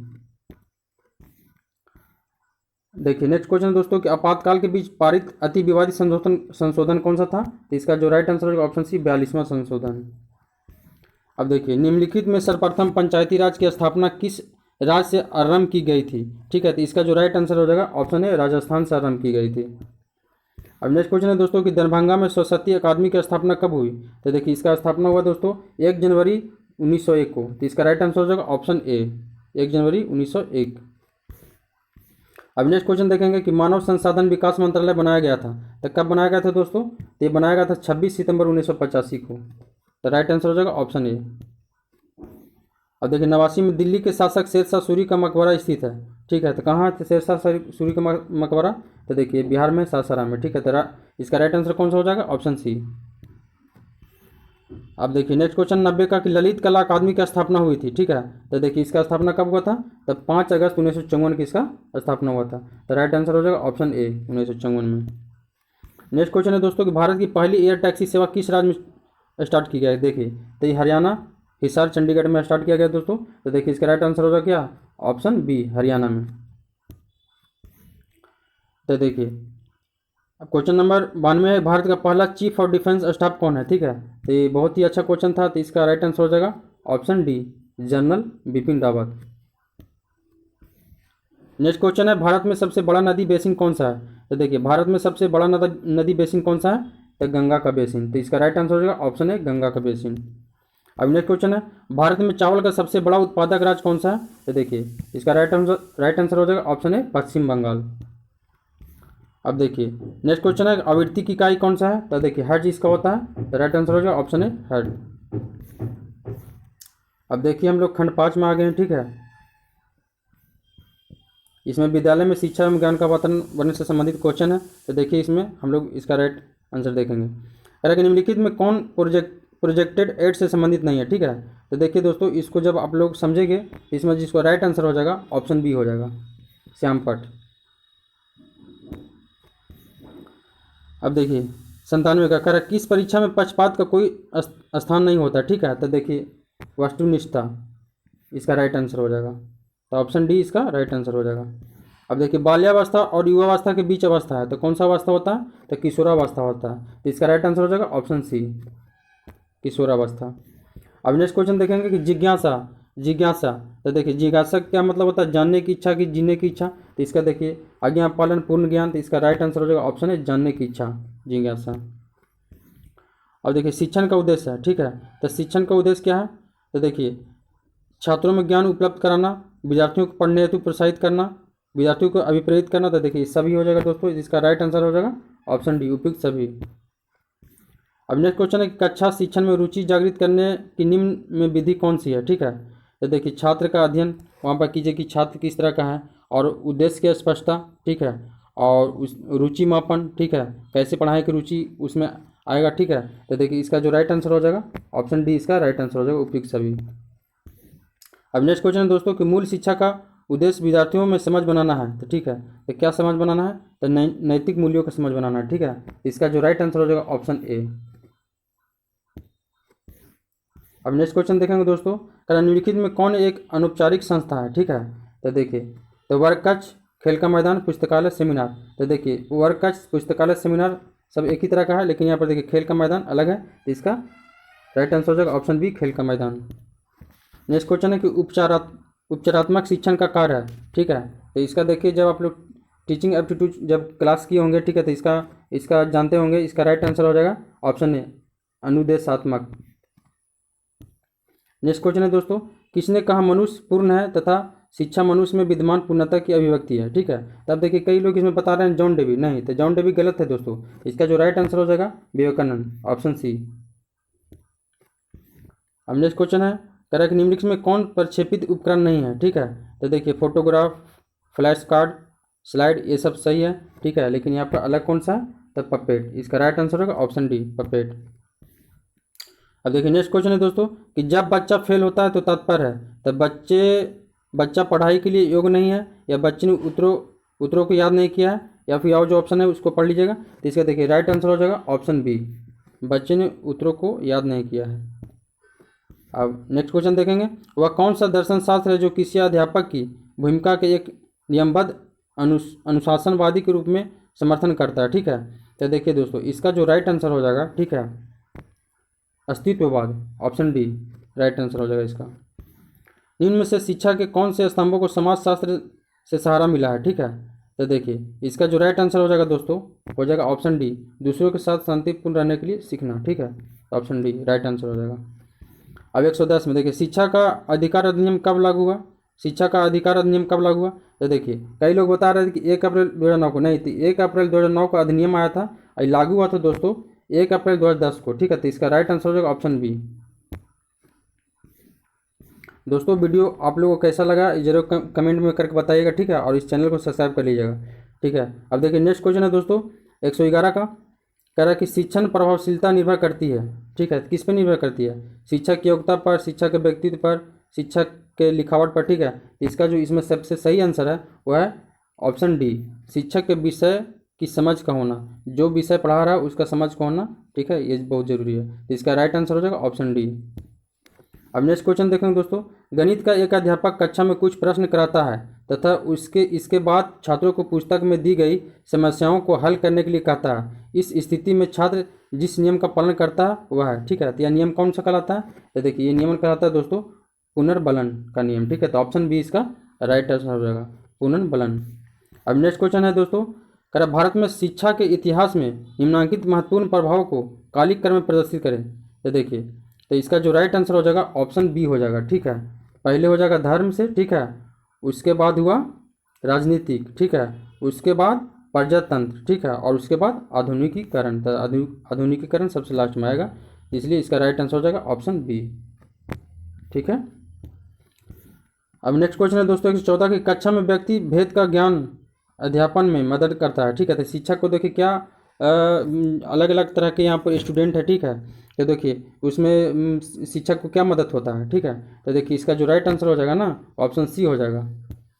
देखिए नेक्स्ट क्वेश्चन दोस्तों कि आपातकाल के बीच पारित अति विवादित संशोधन कौन सा था, तो इसका जो राइट आंसर होगा ऑप्शन सी 42वां संशोधन। अब देखिए निम्नलिखित में सर्वप्रथम पंचायती राज की स्थापना किस राज्य से आरंभ की गई थी, ठीक है। तो इसका जो राइट आंसर हो जाएगा ऑप्शन है राजस्थान से आरंभ की गई थी। अब नेक्स्ट क्वेश्चन है दोस्तों कि दरभंगा में सरस्वती अकादमी की स्थापना कब हुई, तो देखिए इसका स्थापना हुआ दोस्तों 1 जनवरी 1901 को। तो इसका राइट आंसर हो जाएगा ऑप्शन ए 1 जनवरी 1901। अब नेक्स्ट क्वेश्चन देखेंगे कि मानव संसाधन विकास मंत्रालय बनाया गया था, तो कब बनाया गया था दोस्तों? तो ये बनाया गया था 26 सितंबर 1985 को। तो राइट आंसर हो जाएगा ऑप्शन ए। अब देखिए, नवासी में दिल्ली के शासक शेरशाह सूरी का मकबरा स्थित है, ठीक है। तो कहाँ है शेरशाह सूरी का मकबरा? तो देखिए बिहार में सासाराम में, ठीक है। तो इसका राइट आंसर कौन सा हो जाएगा? Option C. अब देखिए नेक्स्ट क्वेश्चन 90 का कि ललित कला अकादमी की स्थापना हुई थी, ठीक है। तो देखिए इसका स्थापना कब हुआ था? तब 5 अगस्त 1954 की इसका स्थापना हुआ था। तो राइट आंसर हो जाएगा ऑप्शन ए 1954 में। नेक्स्ट क्वेश्चन है दोस्तों कि भारत की पहली एयर टैक्सी सेवा किस राज्य में स्टार्ट की गई है? देखिए तो ये हरियाणा, हिसार, चंडीगढ़ में स्टार्ट किया गया दोस्तों। तो देखिए इसका राइट आंसर होगा क्या? ऑप्शन बी, हरियाणा में। तो देखिए अब क्वेश्चन नंबर 92 है, भारत का पहला चीफ ऑफ डिफेंस स्टाफ कौन है? ठीक है। तो ये बहुत ही अच्छा क्वेश्चन था। तो इसका राइट आंसर हो जाएगा option D, general Bipin Rawat. Next question है, भारत में सबसे बड़ा नदी बेसिन कौन सा है? तो देखिए भारत में सबसे बड़ा नदी बेसिन कौन सा है? तो गंगा का बेसिन। तो इसका राइट आंसर हो जाएगा ऑप्शन ए, गंगा का बेसिन। अब नेक्स्ट क्वेश्चन है, भारत में चावल का सबसे बड़ा उत्पादक राज्य कौन सा है? तो देखिए इसका राइट आंसर हो जाएगा ऑप्शन ए, पश्चिम बंगाल। अब देखिए नेक्स्ट क्वेश्चन है, आवृत्ति की इकाई कौन सा है? तो देखिए हर्ट्ज इसका होता है। तो राइट आंसर हो जाएगा ऑप्शन ए, हर्ट्ज। अब देखिए हम लोग खंड 5 में आ गए हैं, ठीक है। इसमें विद्यालय में शिक्षा एवं ज्ञान का वातावरण से संबंधित क्वेश्चन है। तो देखिए इसमें हम लोग इसका राइट आंसर देखेंगे। अगर निम्नलिखित में कौन प्रोजेक्टेड एड से संबंधित नहीं है? ठीक है। तो देखिए दोस्तों इसको जब आप लोग समझेंगे, इसमें जिसको राइट आंसर हो जाएगा ऑप्शन बी हो जाएगा, श्यामपट। अब देखिए 97 का कर, किस परीक्षा में पक्षपात का कोई स्थान नहीं होता? ठीक है। तो देखिए वस्तुनिष्ठता, इसका राइट आंसर हो जाएगा। तो ऑप्शन डी इसका राइट आंसर हो जाएगा। अब देखिए बाल्यावस्था और युवावस्था के बीच अवस्था है, तो कौन सा अवस्था होता है? तो किशोरावस्था होता है। तो इसका राइट आंसर हो जाएगा ऑप्शन सी, किशोरावस्था। अब नेक्स्ट क्वेश्चन देखेंगे कि जिज्ञासा। तो देखिए जिज्ञासा क्या मतलब होता है? जानने की इच्छा की, जीने की इच्छा। तो इसका देखिए आज्ञा पालन, पूर्ण ज्ञान। तो इसका राइट आंसर हो जाएगा ऑप्शन है, जानने की इच्छा, जिज्ञासा। अब देखिए शिक्षण का उद्देश्य है, ठीक है। तो शिक्षण का उद्देश्य क्या है? तो देखिए छात्रों में ज्ञान उपलब्ध कराना, विद्यार्थियों को पढ़ने हेतु प्रोत्साहित करना, विद्यार्थियों को अभिप्रेरित करना। तो देखिए सभी हो जाएगा दोस्तों, इसका राइट आंसर हो जाएगा ऑप्शन डी, उपयुक्त सभी। अब नेक्स्ट क्वेश्चन है कि कक्षा शिक्षण में रुचि जागृत करने की निम्न में विधि कौन सी है? ठीक है। तो देखिए छात्र का अध्ययन वहाँ पर कीजिए कि छात्र किस तरह का है, और उद्देश्य की स्पष्टता, ठीक है, और उस रुचि मापन, ठीक है, कैसे पढ़ाई की रुचि उसमें आएगा, ठीक है। तो देखिए इसका जो राइट आंसर हो जाएगा ऑप्शन डी, इसका राइट आंसर हो जाएगा, उपयुक्त सभी। अब नेक्स्ट क्वेश्चन है दोस्तों कि मूल शिक्षा का उद्देश्य विद्यार्थियों में समझ बनाना है। तो ठीक है, तो क्या समझ बनाना है? तो नैतिक मूल्यों का समझ बनाना है, ठीक है। इसका जो राइट आंसर हो जाएगा ऑप्शन ए। अब नेक्स्ट क्वेश्चन देखेंगे दोस्तों, निम्नलिखित में कौन एक अनौपचारिक संस्था है? ठीक है। तो देखिए तो वर्ग कक्ष, खेल का मैदान, पुस्तकालय, सेमिनार। तो देखिए वर्ग कक्ष, पुस्तकालय, सेमिनार सब एक ही तरह का है, लेकिन यहाँ पर देखिए खेल का मैदान अलग है। तो इसका राइट आंसर हो जाएगा ऑप्शन बी, खेल का मैदान। नेक्स्ट क्वेश्चन है कि उपचारात्मक शिक्षण का कार्य है, ठीक है। तो इसका देखिए जब आप लोग टीचिंग एप्टीट्यूड जब क्लास किए होंगे, ठीक है, तो इसका जानते होंगे। इसका राइट आंसर हो जाएगा ऑप्शन ए, अनुदेशात्मक। नेक्स्ट क्वेश्चन है दोस्तों, किसने कहा मनुष्य पूर्ण है तथा शिक्षा मनुष्य में विद्यमान पूर्णता की अभिव्यक्ति है? ठीक है। तब देखिए कई लोग इसमें बता रहे हैं जॉन डेवी, नहीं, तो जॉन डेवी गलत है दोस्तों। इसका जो राइट आंसर हो जाएगा विवेकानंद, ऑप्शन सी। अब नेक्स्ट क्वेश्चन है, कह रहा है कि निम्नलिखित में कौन प्रक्षेपित उपकरण नहीं है? ठीक है। तो देखिए फोटोग्राफ, फ्लैश कार्ड, स्लाइड, ये सब सही है, ठीक है, लेकिन यहाँ पर अलग कौन सा है? तो पपेट। इसका राइट आंसर होगा ऑप्शन डी, पपेट। अब देखिए नेक्स्ट क्वेश्चन है दोस्तों कि जब बच्चा फेल होता है तो तात्पर्य है, तो बच्चा पढ़ाई के लिए योग्य नहीं है, या बच्चे ने उत्तरों को याद नहीं किया है, या फिर और जो ऑप्शन है उसको पढ़ लीजिएगा। तो इसका देखिए राइट आंसर हो जाएगा ऑप्शन बी, बच्चे ने उत्तरों को याद नहीं किया है। अब नेक्स्ट क्वेश्चन देखेंगे, वह कौन सा दर्शन शास्त्र है जो किसी अध्यापक की भूमिका के एक नियमबद्ध अनुशासनवादी के रूप में समर्थन करता है? ठीक है। तो देखिए दोस्तों इसका जो राइट आंसर हो जाएगा, ठीक है, अस्तित्ववाद, ऑप्शन डी राइट आंसर हो जाएगा इसका। निम्न में से शिक्षा के कौन से स्तंभों को समाजशास्त्र से सहारा मिला है? ठीक है। तो देखिए इसका जो राइट आंसर हो जाएगा दोस्तों हो जाएगा ऑप्शन डी, दूसरों के साथ शांतिपूर्ण रहने के लिए सीखना, ठीक है, ऑप्शन डी राइट आंसर हो जाएगा। अब 110 में देखिए शिक्षा का अधिकार अधिनियम कब लागू हुआ? शिक्षा का अधिकार अधिनियम कब लागू हुआ? तो देखिए कई लोग बता रहे थे कि 1 अप्रैल 2009 को, नहीं थी 1 अप्रैल 2009 को अधिनियम आया था और लागू हुआ था दोस्तों 1 अप्रैल 2010 को। ठीक है, तो इसका राइट आंसर हो जाएगा ऑप्शन बी। दोस्तों वीडियो आप लोगों को कैसा लगा जरूर कमेंट में करके बताइएगा। ठीक है, और इस चैनल को सब्सक्राइब कर लीजिएगा। ठीक है, अब देखिए नेक्स्ट क्वेश्चन है दोस्तों 111 का, कह रहा है कि शिक्षण प्रभावशीलता निर्भर करती है। ठीक है, किस पर निर्भर करती है? शिक्षक की योग्यता पर, शिक्षक के व्यक्तित्व पर, शिक्षक के लिखावट पर। ठीक है, इसका जो इसमें सबसे सही आंसर है वह है ऑप्शन डी, शिक्षक के विषय की समझ का होना, जो विषय पढ़ा रहा है उसका समझ का होना। ठीक है, ये बहुत जरूरी है, तो इसका राइट आंसर हो जाएगा ऑप्शन डी। अब नेक्स्ट क्वेश्चन देखेंगे दोस्तों, गणित का एक अध्यापक कक्षा में कुछ प्रश्न कराता है तथा इसके बाद छात्रों को पुस्तक में दी गई समस्याओं को हल करने के लिए कहता है। इस स्थिति में छात्र जिस नियम का पालन करता है वह है। ठीक है, तो यह नियम कौन सा कहलाता है? तो देखिए ये नियम कहलाता है दोस्तों पुनर्बलन का नियम। ठीक है, तो ऑप्शन बी इसका राइट आंसर हो जाएगा, पुनर्बलन। अब नेक्स्ट क्वेश्चन है दोस्तों, कह रहा भारत में शिक्षा के इतिहास में निम्नलिखित महत्वपूर्ण प्रभाव को कालिक क्रम में प्रदर्शित करें। तो देखिए, तो इसका जो राइट आंसर हो जाएगा ऑप्शन बी हो जाएगा। ठीक है, पहले हो जाएगा धर्म से, ठीक है, उसके बाद हुआ राजनीतिक, ठीक है, उसके बाद प्रजातंत्र, ठीक है, और उसके बाद आधुनिकीकरण। तो आधुनिकीकरण सबसे लास्ट में आएगा, इसलिए इसका राइट आंसर हो जाएगा ऑप्शन बी। ठीक है, अब नेक्स्ट क्वेश्चन है दोस्तों 114 की, कक्षा में व्यक्ति भेद का ज्ञान अध्यापन में मदद करता है। ठीक है, तो शिक्षक को देखिए क्या अलग अलग तरह के यहाँ पर स्टूडेंट है। ठीक है, तो देखिए उसमें शिक्षक को क्या मदद होता है। ठीक है, तो देखिए इसका जो राइट आंसर हो जाएगा ना ऑप्शन सी हो जाएगा,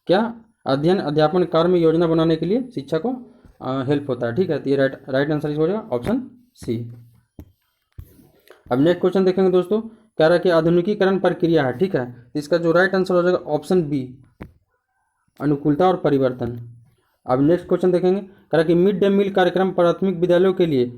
क्या अध्ययन अध्यापन कार्य में योजना बनाने के लिए शिक्षक को हेल्प होता है। ठीक है, तो ये राइट आंसर हो जाएगा ऑप्शन सी। अब नेक्स्ट क्वेश्चन देखेंगे दोस्तों, कह रहा है कि आधुनिकीकरण प्रक्रिया है। ठीक है, तो इसका जो राइट आंसर हो जाएगा ऑप्शन बी, अनुकूलता और परिवर्तन। अब नेक्स्ट क्वेश्चन देखेंगे, कह रहा है कि मिड डे मील कार्यक्रम प्राथमिक विद्यालयों के लिए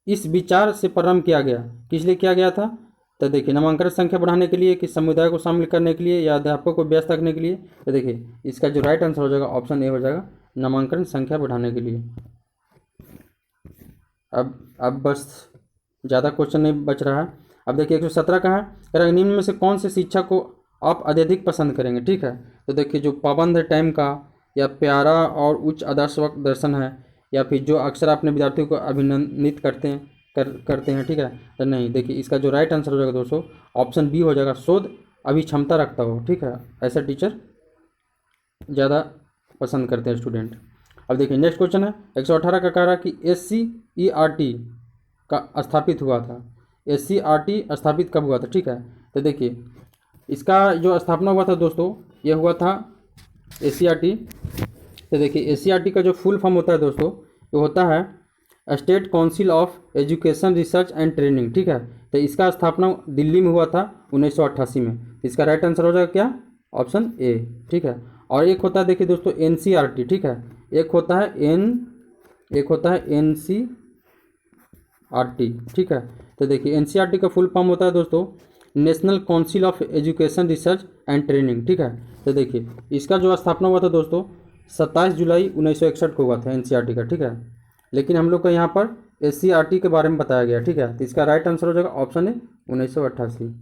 इस विचार से प्रारंभ किया गया, किस लिए किया गया था? तो देखिए नामांकन संख्या बढ़ाने के लिए, कि समुदाय को शामिल करने के लिए, या अध्यापकों को व्यस्त रखने के लिए। तो देखिए इसका जो राइट आंसर हो जाएगा ऑप्शन ए हो जाएगा, नामांकन संख्या बढ़ाने के लिए। अब बस ज़्यादा क्वेश्चन नहीं बच रहा है। अब देखिए 117 का है, कह रहा है निम्न में से कौन से शिक्षक को आप अत्यधिक पसंद करेंगे। ठीक है, तो देखिए जो पाबंद है टाइम का, या प्यारा और उच्च आदर्शवक दर्शन है, या फिर जो अक्सर अपने विद्यार्थियों को अभिनंदित करते हैं। ठीक है, तो नहीं, देखिए इसका जो राइट आंसर हो जाएगा दोस्तों ऑप्शन बी हो जाएगा, शोध अभिक्षमता रखता हो। ठीक है, ऐसा टीचर ज़्यादा पसंद करते हैं स्टूडेंट। अब देखिए नेक्स्ट क्वेश्चन है 118 का, कह रहा है कि SCERT का स्थापित हुआ था। SCERT स्थापित कब हुआ था? ठीक है, तो देखिए इसका जो स्थापना हुआ था दोस्तों यह हुआ था SCERT। तो देखिए SCERT का जो फुल फॉर्म होता है दोस्तों ये होता है state council of education research and training. ठीक है, तो इसका स्थापना दिल्ली में हुआ था 1988 में। इसका राइट आंसर हो जाएगा क्या? Option A. ठीक है, और एक होता है देखिए दोस्तों NCERT। ठीक है, एक होता है NCERT। ठीक है, तो देखिए NCERT का फुल फॉर्म होता है दोस्तों national council of education research and training. ठीक है, तो देखिए इसका जो स्थापना हुआ था दोस्तों 27 जुलाई 1961 को हुआ था NCERT का। ठीक है, लेकिन हम लोग को यहाँ पर SCERT के बारे में बताया गया। ठीक है, तो इसका राइट आंसर हो जाएगा ऑप्शन ए 1988।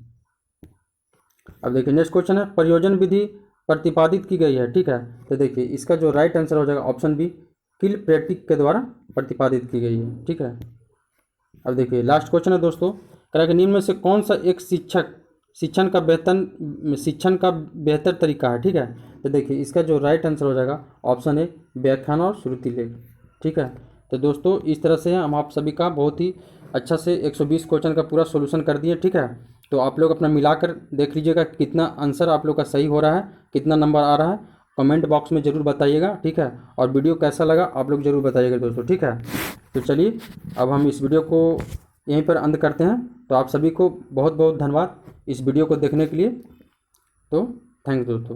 अब देखिए नेक्स्ट क्वेश्चन है, प्रयोजन विधि प्रतिपादित की गई है। ठीक है, तो देखिए इसका जो राइट आंसर हो जाएगा ऑप्शन बी, किलपैट्रिक के द्वारा प्रतिपादित की गई है। ठीक है, अब देखिए लास्ट क्वेश्चन है दोस्तों, कह रहा है कि निम्न में से कौन सा एक शिक्षण का बेहतर तरीका है। ठीक है, तो देखिए इसका जो राइट आंसर हो जाएगा ऑप्शन ए, व्याख्यान और श्रुति लेख। ठीक है, तो दोस्तों इस तरह से हम आप सभी का बहुत ही अच्छा से 120 क्वेश्चन का पूरा सोल्यूशन कर दिए। ठीक है, तो आप लोग अपना मिलाकर देख लीजिएगा कितना आंसर आप लोग का सही हो रहा है, कितना नंबर आ रहा है, कमेंट बॉक्स में ज़रूर बताइएगा। ठीक है, और वीडियो कैसा लगा आप लोग ज़रूर बताइएगा दोस्तों। ठीक है, तो चलिए अब हम इस वीडियो को यहीं पर अंत करते हैं। तो आप सभी को बहुत बहुत धन्यवाद इस वीडियो को देखने के लिए। तो थैंक्स दोस्तों।